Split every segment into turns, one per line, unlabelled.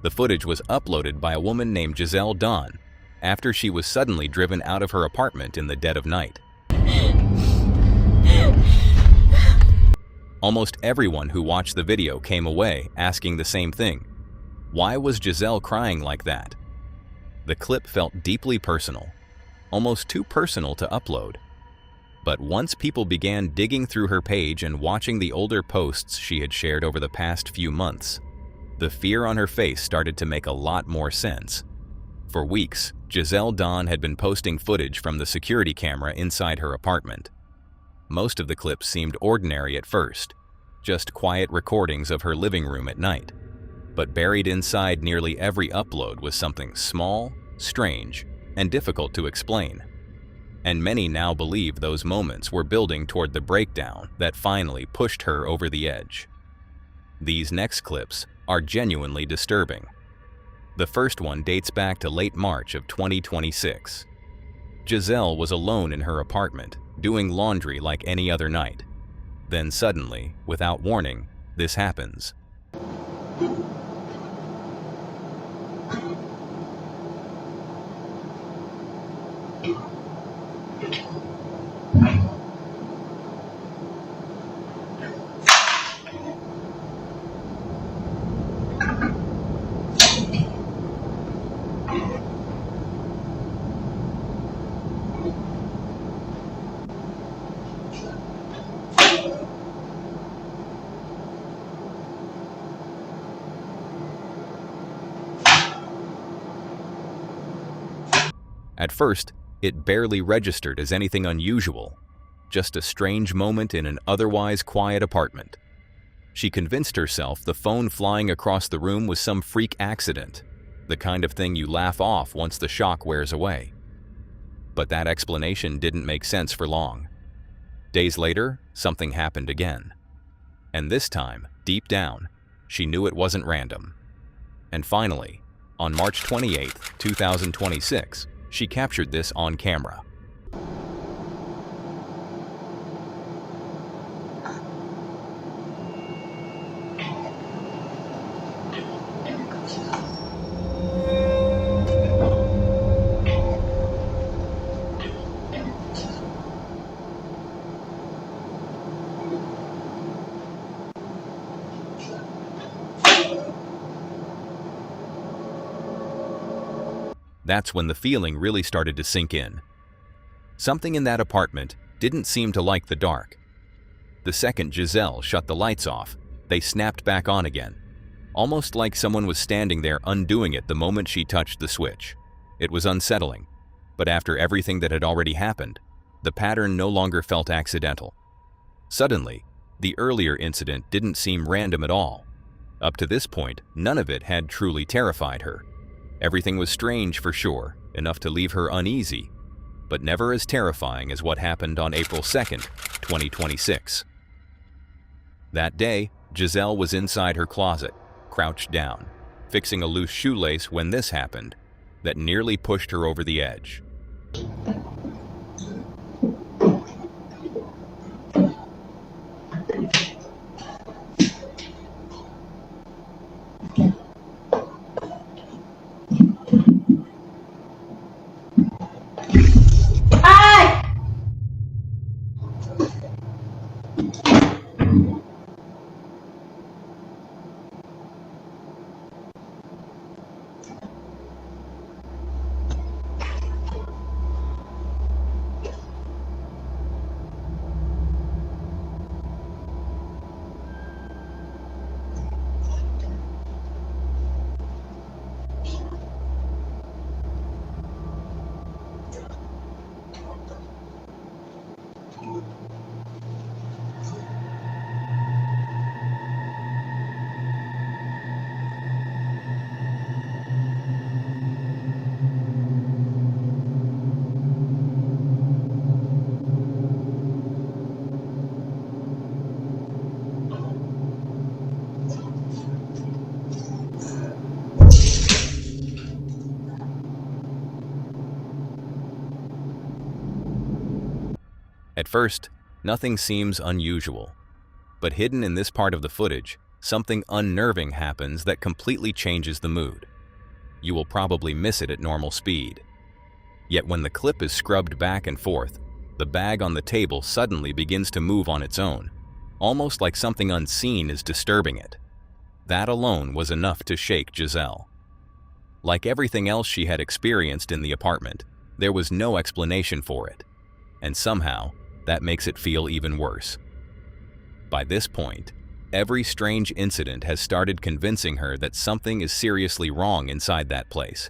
The footage was uploaded by a woman named Giselle Dawn after she was suddenly driven out of her apartment in the dead of night. Almost everyone who watched the video came away asking the same thing. Why was Giselle crying like that? The clip felt deeply personal, almost too personal to upload. But once people began digging through her page and watching the older posts she had shared over the past few months, the fear on her face started to make a lot more sense. For weeks, Giselle Dawn had been posting footage from the security camera inside her apartment. Most of the clips seemed ordinary at first, just quiet recordings of her living room at night. But buried inside nearly every upload was something small, strange, and difficult to explain. And many now believe those moments were building toward the breakdown that finally pushed her over the edge. These next clips are genuinely disturbing. The first one dates back to late March of 2026. Giselle was alone in her apartment, doing laundry like any other night. Then suddenly, without warning, this happens. At first, it barely registered as anything unusual, just a strange moment in an otherwise quiet apartment. She convinced herself the phone flying across the room was some freak accident, the kind of thing you laugh off once the shock wears away. But that explanation didn't make sense for long. Days later, something happened again. And this time, deep down, she knew it wasn't random. And finally, on March 28, 2026, she captured this on camera. That's when the feeling really started to sink in. Something in that apartment didn't seem to like the dark. The second Giselle shut the lights off, they snapped back on again, almost like someone was standing there undoing it the moment she touched the switch. It was unsettling, but after everything that had already happened, the pattern no longer felt accidental. Suddenly, the earlier incident didn't seem random at all. Up to this point, none of it had truly terrified her. Everything was strange for sure, enough to leave her uneasy, but never as terrifying as what happened on April 2nd, 2026. That day, Giselle was inside her closet, crouched down, fixing a loose shoelace when this happened, that nearly pushed her over the edge. At first, nothing seems unusual, but hidden in this part of the footage something unnerving happens that completely changes the mood. You will probably miss it at normal speed. Yet when the clip is scrubbed back and forth, the bag on the table suddenly begins to move on its own, almost like something unseen is disturbing it. That alone was enough to shake Giselle. Like everything else she had experienced in the apartment, there was no explanation for it, and somehow that makes it feel even worse. By this point, every strange incident has started convincing her that something is seriously wrong inside that place.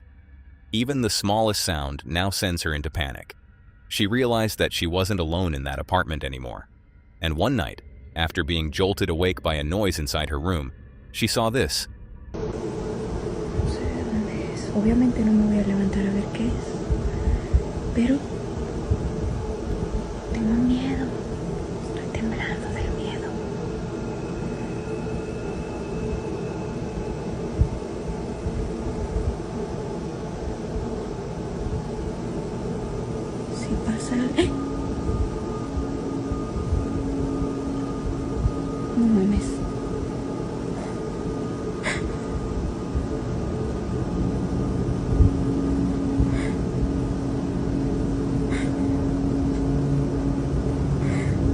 Even the smallest sound now sends her into panic. She realized that she wasn't alone in that apartment anymore. And one night, after being jolted awake by a noise inside her room, she saw this.
Obviamente no me voy a levantar a ver qué es, pero tengo miedo, estoy temblando del miedo. Si pasa... ¡Eh! No mames.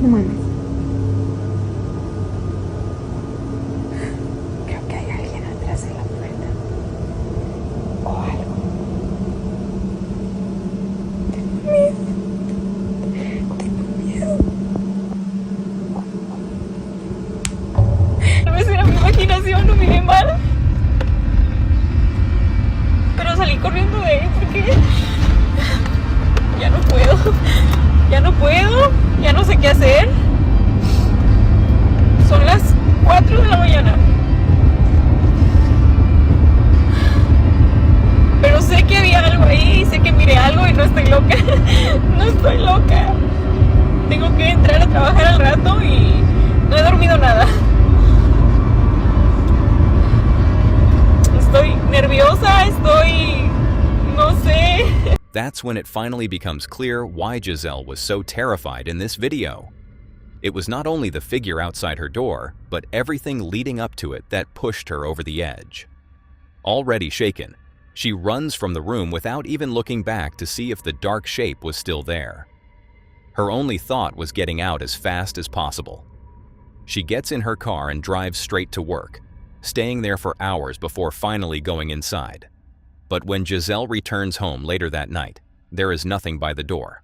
No mames. Creo que hay alguien atrás de la puerta. O algo. Tengo miedo. Tengo miedo. Tal vez era mi imaginación, lo miré mal. Pero salí corriendo de ahí porque ya no puedo. Ya no puedo. Ya no sé qué hacer. Son las 4 de la mañana. Pero sé que había algo ahí, sé que miré algo y no estoy loca. No estoy loca. Tengo que entrar a trabajar al rato y no he dormido nada. Estoy nerviosa, no sé.
That's when it finally becomes clear why Giselle was so terrified in this video. It was not only the figure outside her door, but everything leading up to it that pushed her over the edge. Already shaken, she runs from the room without even looking back to see if the dark shape was still there. Her only thought was getting out as fast as possible. She gets in her car and drives straight to work, staying there for hours before finally going inside. But when Giselle returns home later that night, there is nothing by the door.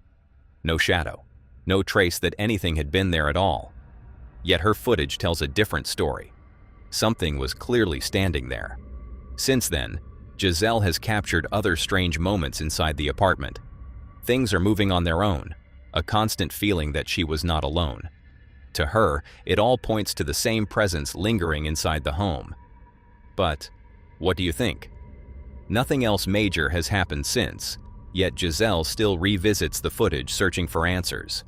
No shadow, no trace that anything had been there at all. Yet her footage tells a different story. Something was clearly standing there. Since then, Giselle has captured other strange moments inside the apartment. Things are moving on their own, a constant feeling that she was not alone. To her, it all points to the same presence lingering inside the home. But what do you think? Nothing else major has happened since, yet Giselle still revisits the footage searching for answers.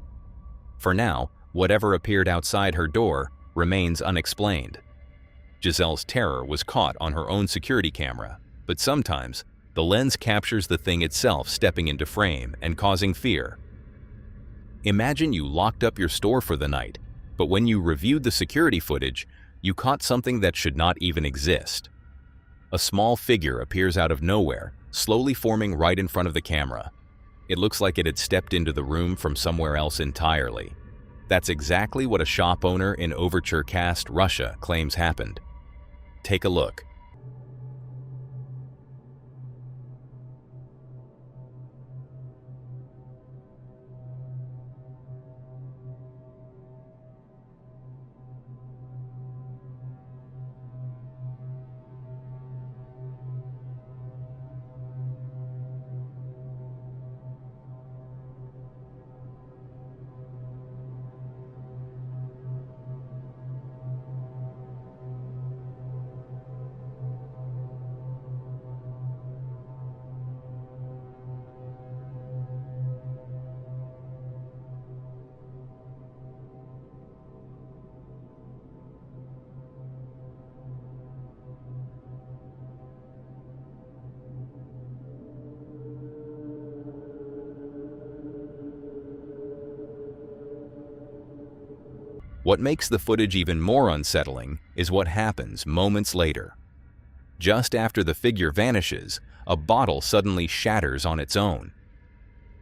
For now, whatever appeared outside her door remains unexplained. Giselle's terror was caught on her own security camera, but sometimes the lens captures the thing itself stepping into frame and causing fear. Imagine you locked up your store for the night, but when you reviewed the security footage, you caught something that should not even exist. A small figure appears out of nowhere, slowly forming right in front of the camera. It looks like it had stepped into the room from somewhere else entirely. That's exactly what a shop owner in Overture-Cast, Russia claims happened. Take a look. What makes the footage even more unsettling is what happens moments later. Just after the figure vanishes, a bottle suddenly shatters on its own.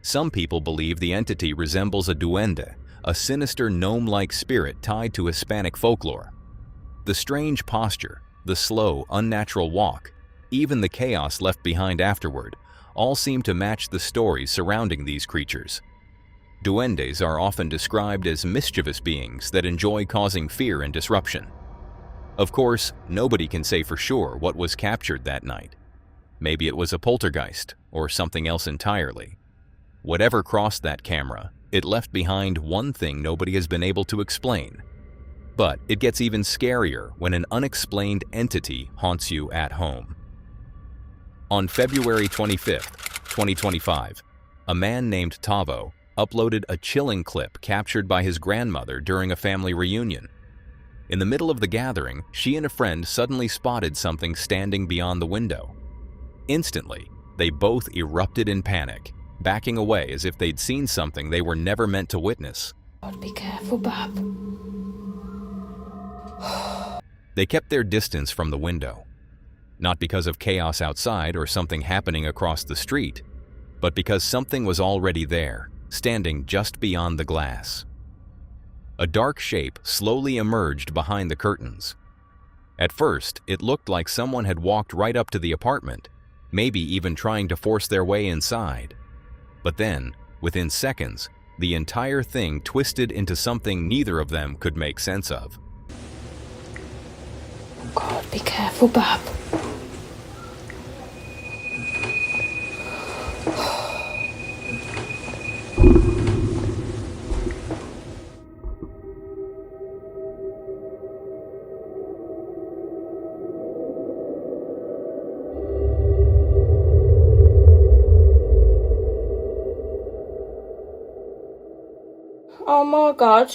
Some people believe the entity resembles a duende, a sinister gnome-like spirit tied to Hispanic folklore. The strange posture, the slow, unnatural walk, even the chaos left behind afterward, all seem to match the stories surrounding these creatures. Duendes are often described as mischievous beings that enjoy causing fear and disruption. Of course, nobody can say for sure what was captured that night. Maybe it was a poltergeist or something else entirely. Whatever crossed that camera, it left behind one thing nobody has been able to explain. But it gets even scarier when an unexplained entity haunts you at home. On February 25, 2025, a man named Tavo uploaded a chilling clip captured by his grandmother during a family reunion. In the middle of the gathering, she and a friend suddenly spotted something standing beyond the window. Instantly, they both erupted in panic, backing away as if they'd seen something they were never meant to witness.
Be careful, Bob.
They kept their distance from the window, not because of chaos outside or something happening across the street, but because something was already there, standing just beyond the glass. A dark shape slowly emerged behind the curtains. At first, it looked like someone had walked right up to the apartment, maybe even trying to force their way inside. But then, within seconds, the entire thing twisted into something neither of them could make sense of.
Oh God, be careful, Bob. Oh my God.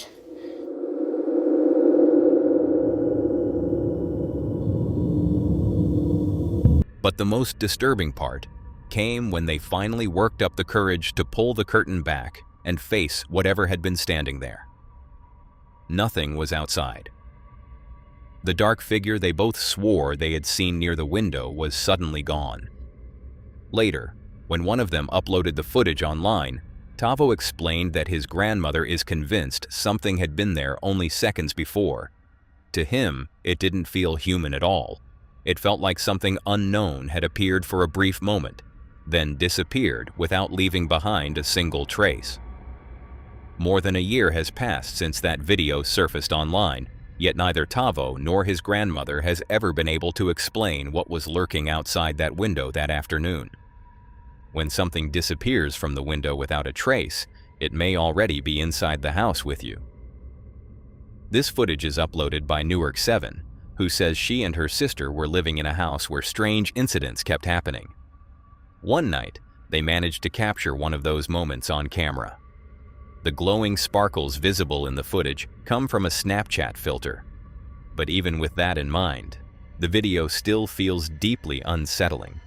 But the most disturbing part came when they finally worked up the courage to pull the curtain back and face whatever had been standing there. Nothing was outside. The dark figure they both swore they had seen near the window was suddenly gone. Later, when one of them uploaded the footage online, Tavo explained that his grandmother is convinced something had been there only seconds before. To him, it didn't feel human at all. It felt like something unknown had appeared for a brief moment, then disappeared without leaving behind a single trace. More than a year has passed since that video surfaced online, yet neither Tavo nor his grandmother has ever been able to explain what was lurking outside that window that afternoon. When something disappears from the window without a trace, it may already be inside the house with you. This footage is uploaded by Newark 7, who says she and her sister were living in a house where strange incidents kept happening. One night, they managed to capture one of those moments on camera. The glowing sparkles visible in the footage come from a Snapchat filter. But even with that in mind, the video still feels deeply unsettling.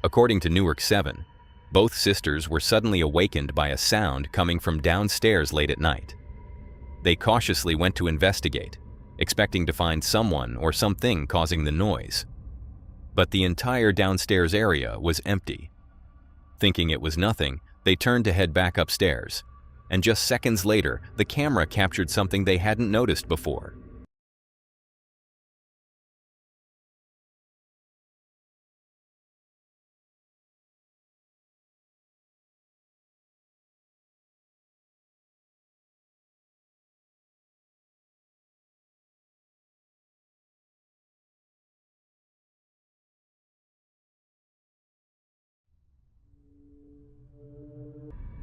According to Newark 7, both sisters were suddenly awakened by a sound coming from downstairs late at night. They cautiously went to investigate, expecting to find someone or something causing the noise. But the entire downstairs area was empty. Thinking it was nothing, they turned to head back upstairs, and just seconds later, the camera captured something they hadn't noticed before.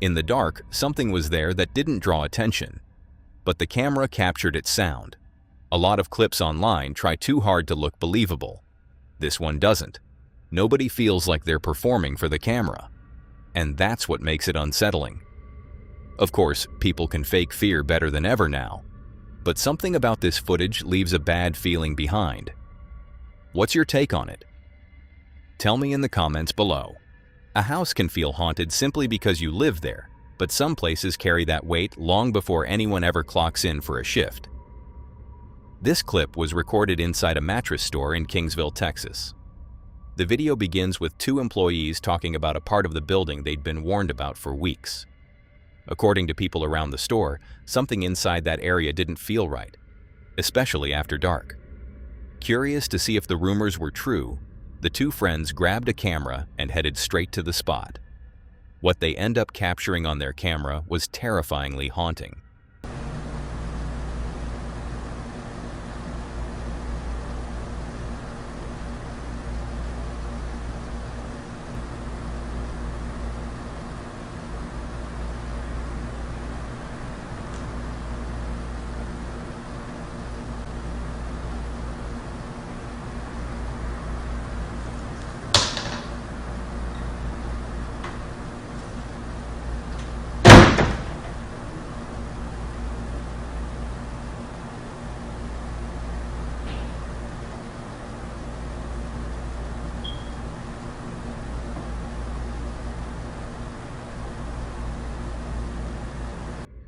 In the dark, something was there that didn't draw attention, but the camera captured its sound. A lot of clips online try too hard to look believable. This one doesn't. Nobody feels like they're performing for the camera, and that's what makes it unsettling. Of course, people can fake fear better than ever now, but something about this footage leaves a bad feeling behind. What's your take on it? Tell me in the comments below. A house can feel haunted simply because you live there, but some places carry that weight long before anyone ever clocks in for a shift. This clip was recorded inside a mattress store in Kingsville, Texas. The video begins with two employees talking about a part of the building they'd been warned about for weeks. According to people around the store, something inside that area didn't feel right, especially after dark. Curious to see if the rumors were true, the two friends grabbed a camera and headed straight to the spot. What they end up capturing on their camera was terrifyingly haunting.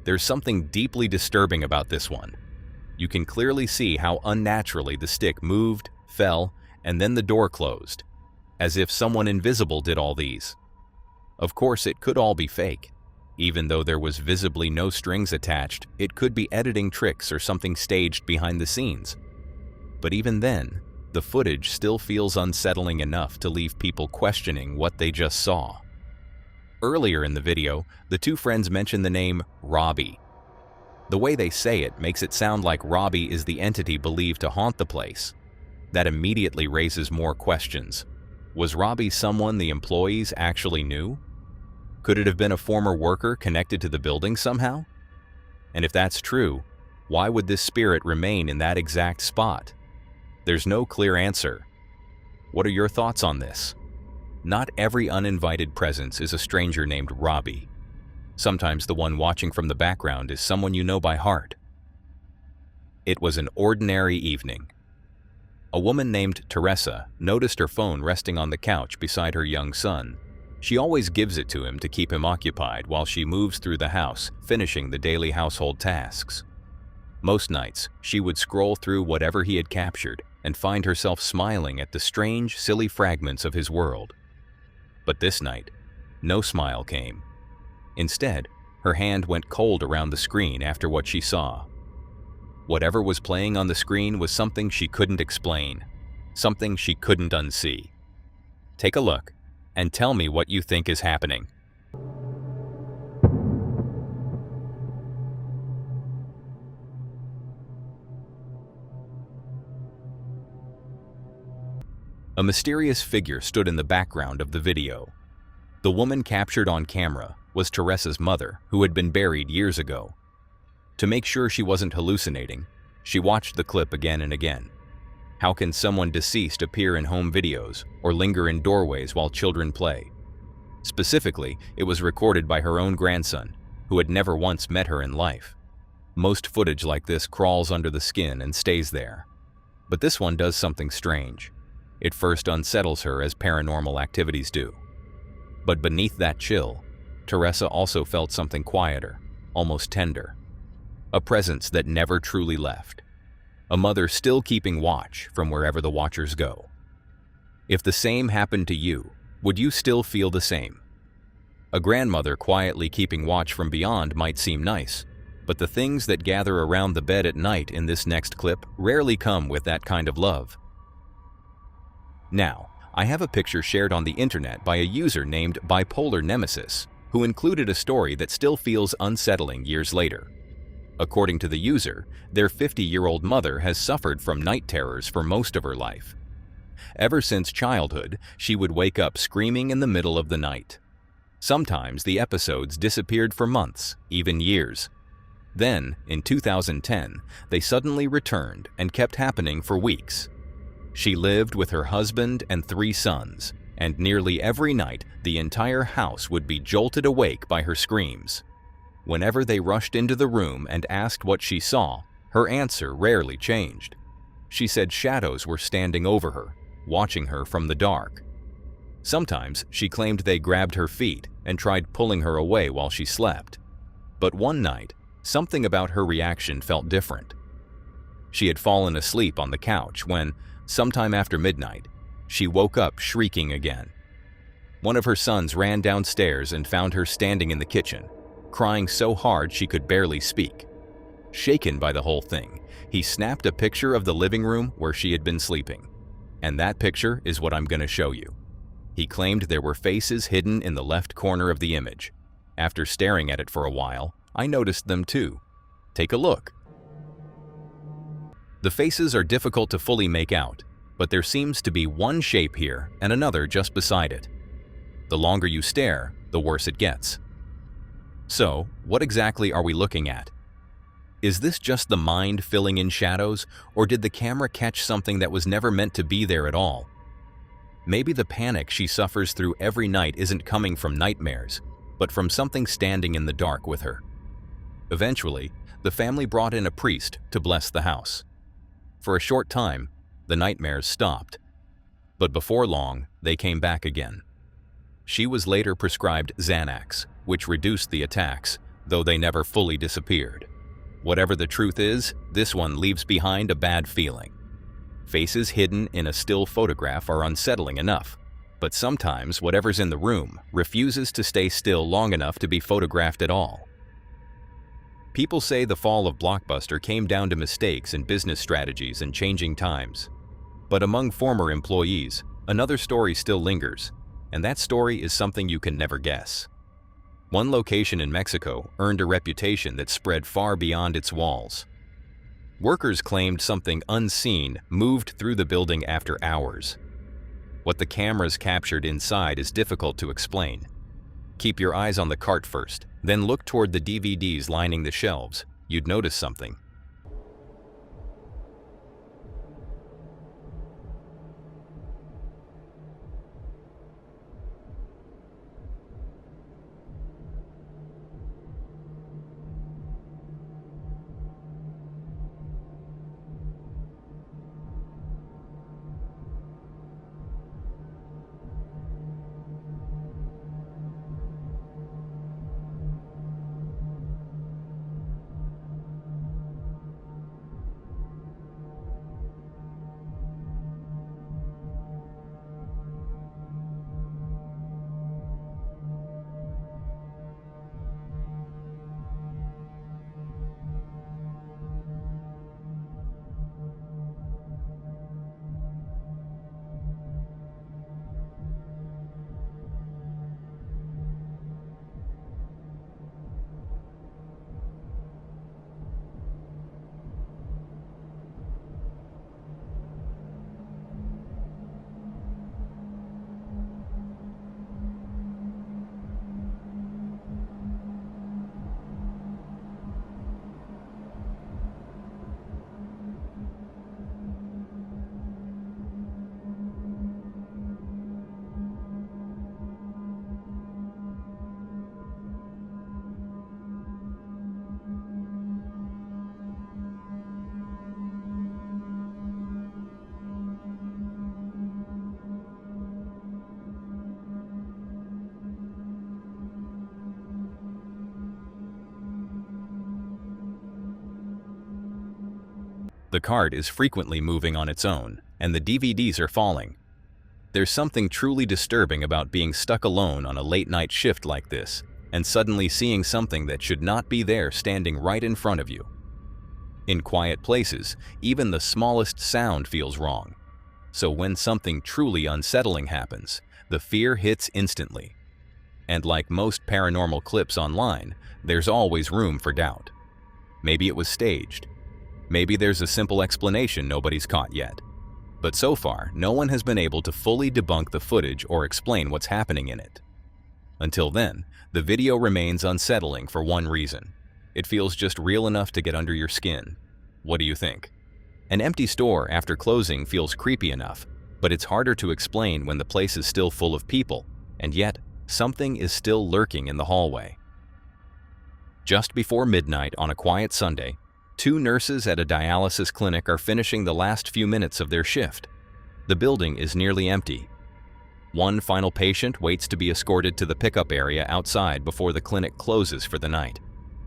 There's something deeply disturbing about this one. You can clearly see how unnaturally the stick moved, fell, and then the door closed, as if someone invisible did all these. Of course, it could all be fake. Even though there was visibly no strings attached, it could be editing tricks or something staged behind the scenes. But even then, the footage still feels unsettling enough to leave people questioning what they just saw. Earlier in the video, the two friends mention the name Robbie. The way they say it makes it sound like Robbie is the entity believed to haunt the place. That immediately raises more questions. Was Robbie someone the employees actually knew? Could it have been a former worker connected to the building somehow? And if that's true, why would this spirit remain in that exact spot? There's no clear answer. What are your thoughts on this? Not every uninvited presence is a stranger named Robbie. Sometimes the one watching from the background is someone you know by heart. It was an ordinary evening. A woman named Teresa noticed her phone resting on the couch beside her young son. She always gives it to him to keep him occupied while she moves through the house, finishing the daily household tasks. Most nights, she would scroll through whatever he had captured and find herself smiling at the strange, silly fragments of his world. But this night, no smile came. Instead, her hand went cold around the screen after what she saw. Whatever was playing on the screen was something she couldn't explain, something she couldn't unsee. Take a look and tell me what you think is happening. A mysterious figure stood in the background of the video. The woman captured on camera was Teresa's mother, who had been buried years ago. To make sure she wasn't hallucinating, she watched the clip again and again. How can someone deceased appear in home videos or linger in doorways while children play? Specifically, it was recorded by her own grandson, who had never once met her in life. Most footage like this crawls under the skin and stays there. But this one does something strange. It first unsettles her as paranormal activities do. But beneath that chill, Teresa also felt something quieter, almost tender. A presence that never truly left. A mother still keeping watch from wherever the watchers go. If the same happened to you, would you still feel the same? A grandmother quietly keeping watch from beyond might seem nice, but the things that gather around the bed at night in this next clip rarely come with that kind of love. Now, I have a picture shared on the internet by a user named Bipolar Nemesis, who included a story that still feels unsettling years later. According to the user, their 50-year-old mother has suffered from night terrors for most of her life. Ever since childhood, she would wake up screaming in the middle of the night. Sometimes the episodes disappeared for months, even years. Then, in 2010, they suddenly returned and kept happening for weeks. She lived with her husband and 3 sons, and nearly every night the entire house would be jolted awake by her screams. Whenever they rushed into the room and asked what she saw, her answer rarely changed. She said shadows were standing over her, watching her from the dark. Sometimes she claimed they grabbed her feet, and tried pulling her away while she slept. But one night, something about her reaction felt different. She had fallen asleep on the couch when, sometime after midnight, she woke up shrieking again. One of her sons ran downstairs and found her standing in the kitchen, crying so hard she could barely speak. Shaken by the whole thing, he snapped a picture of the living room where she had been sleeping. And that picture is what I'm going to show you. He claimed there were faces hidden in the left corner of the image. After staring at it for a while, I noticed them too. Take a look. The faces are difficult to fully make out, but there seems to be one shape here and another just beside it. The longer you stare, the worse it gets. So, what exactly are we looking at? Is this just the mind filling in shadows, or did the camera catch something that was never meant to be there at all? Maybe the panic she suffers through every night isn't coming from nightmares, but from something standing in the dark with her. Eventually, the family brought in a priest to bless the house. For a short time, the nightmares stopped, but before long, they came back again. She was later prescribed Xanax, which reduced the attacks, though they never fully disappeared. Whatever the truth is, this one leaves behind a bad feeling. Faces hidden in a still photograph are unsettling enough, but sometimes whatever's in the room refuses to stay still long enough to be photographed at all. People say the fall of Blockbuster came down to mistakes in business strategies and changing times. But among former employees, another story still lingers, and that story is something you can never guess. One location in Mexico earned a reputation that spread far beyond its walls. Workers claimed something unseen moved through the building after hours. What the cameras captured inside is difficult to explain. Keep your eyes on the cart first, then look toward the DVDs lining the shelves. You'd notice something. The cart is frequently moving on its own, and the DVDs are falling. There's something truly disturbing about being stuck alone on a late-night shift like this, and suddenly seeing something that should not be there standing right in front of you. In quiet places, even the smallest sound feels wrong. So when something truly unsettling happens, the fear hits instantly. And like most paranormal clips online, there's always room for doubt. Maybe it was staged. Maybe there's a simple explanation nobody's caught yet. But so far, no one has been able to fully debunk the footage or explain what's happening in it. Until then, the video remains unsettling for one reason. It feels just real enough to get under your skin. What do you think? An empty store after closing feels creepy enough, but it's harder to explain when the place is still full of people, and yet something is still lurking in the hallway. Just before midnight on a quiet Sunday, 2 nurses at a dialysis clinic are finishing the last few minutes of their shift. The building is nearly empty. One final patient waits to be escorted to the pickup area outside before the clinic closes for the night.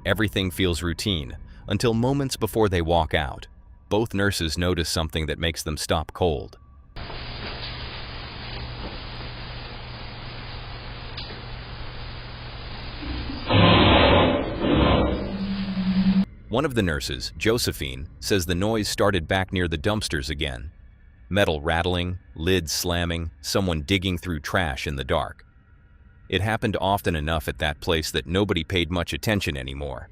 Everything feels routine until moments before they walk out. Both nurses notice something that makes them stop cold. One of the nurses, Josephine, says the noise started back near the dumpsters again. Metal rattling, lids slamming, someone digging through trash in the dark. It happened often enough at that place that nobody paid much attention anymore.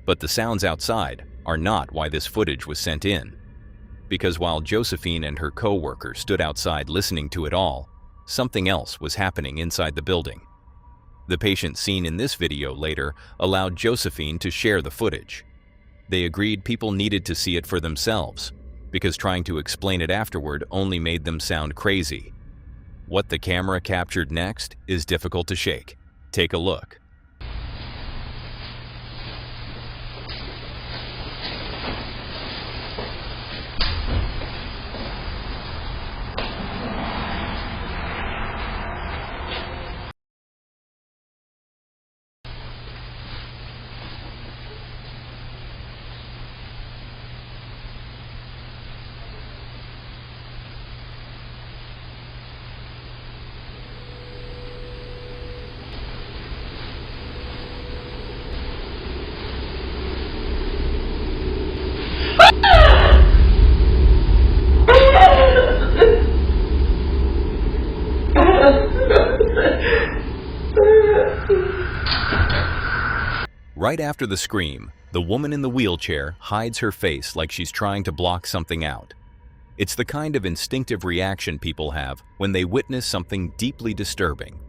But the sounds outside are not why this footage was sent in. Because while Josephine and her co-worker stood outside listening to it all, something else was happening inside the building. The patient seen in this video later allowed Josephine to share the footage. They agreed people needed to see it for themselves, because trying to explain it afterward only made them sound crazy. What the camera captured next is difficult to shake. Take a look. Right after the scream, the woman in the wheelchair hides her face like she's trying to block something out. It's the kind of instinctive reaction people have when they witness something deeply disturbing.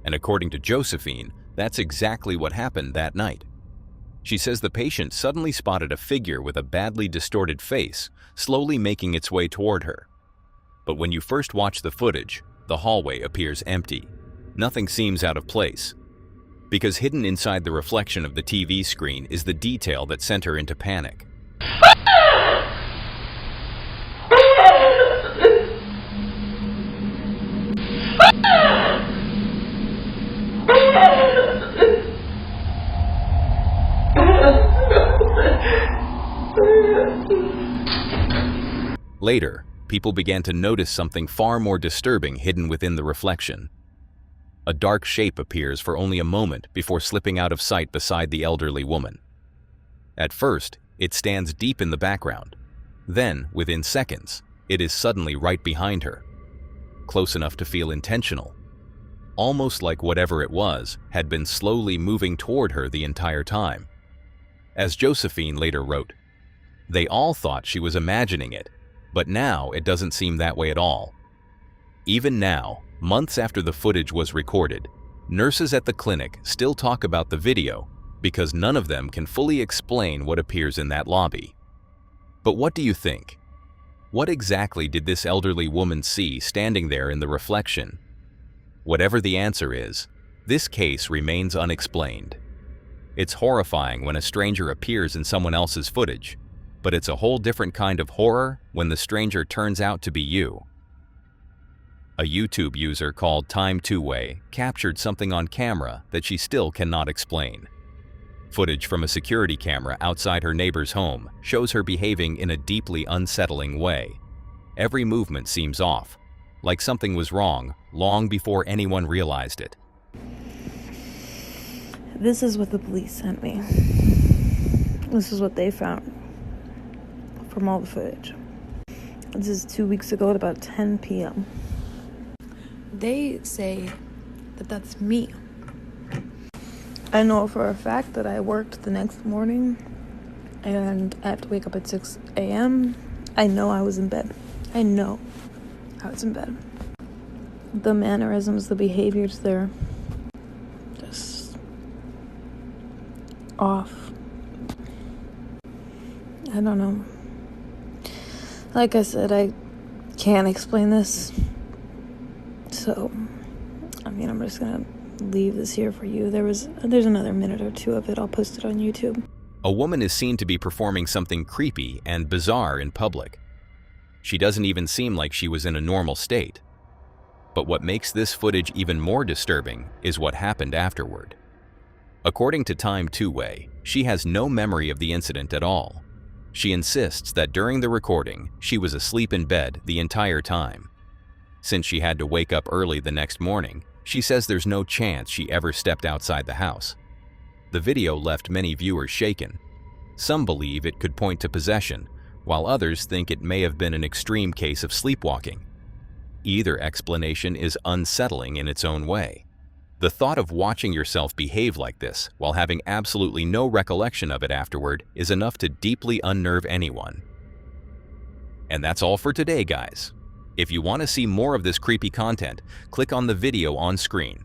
And according to Josephine, that's exactly what happened that night. She says the patient suddenly spotted a figure with a badly distorted face slowly making its way toward her. But when you first watch the footage, the hallway appears empty. Nothing seems out of place. Because hidden inside the reflection of the TV screen is the detail that sent her into panic. Later, people began to notice something far more disturbing hidden within the reflection. A dark shape appears for only a moment before slipping out of sight beside the elderly woman. At first, it stands deep in the background. Then, within seconds, it is suddenly right behind her, close enough to feel intentional. Almost like whatever it was had been slowly moving toward her the entire time. As Josephine later wrote, "They all thought she was imagining it, but now it doesn't seem that way at all." Even now, months after the footage was recorded, nurses at the clinic still talk about the video because none of them can fully explain what appears in that lobby. But what do you think? What exactly did this elderly woman see standing there in the reflection? Whatever the answer is, this case remains unexplained. It's horrifying when a stranger appears in someone else's footage, but it's a whole different kind of horror when the stranger turns out to be you. A YouTube user called Time Two Way captured something on camera that she still cannot explain. Footage from a security camera outside her neighbor's home shows her behaving in a deeply unsettling way. Every movement seems off, like something was wrong long before anyone realized it.
This is what the police sent me. This is what they found from all the footage. This is 2 weeks ago at about 10 p.m. They say that that's me. I know for a fact that I worked the next morning and I have to wake up at 6 a.m. I know I was in bed. I know I was in bed. The mannerisms, the behaviors, they're just off. I don't know. Like I said, I can't explain this. So, I'm just gonna leave this here for you. There's another minute or two of it. I'll post it on YouTube.
A woman is seen to be performing something creepy and bizarre in public. She doesn't even seem like she was in a normal state. But what makes this footage even more disturbing is what happened afterward. According to Time Two-Way, she has no memory of the incident at all. She insists that during the recording, she was asleep in bed the entire time. Since she had to wake up early the next morning, she says there's no chance she ever stepped outside the house. The video left many viewers shaken. Some believe it could point to possession, while others think it may have been an extreme case of sleepwalking. Either explanation is unsettling in its own way. The thought of watching yourself behave like this while having absolutely no recollection of it afterward is enough to deeply unnerve anyone. And that's all for today, guys. If you want to see more of this creepy content, click on the video on screen.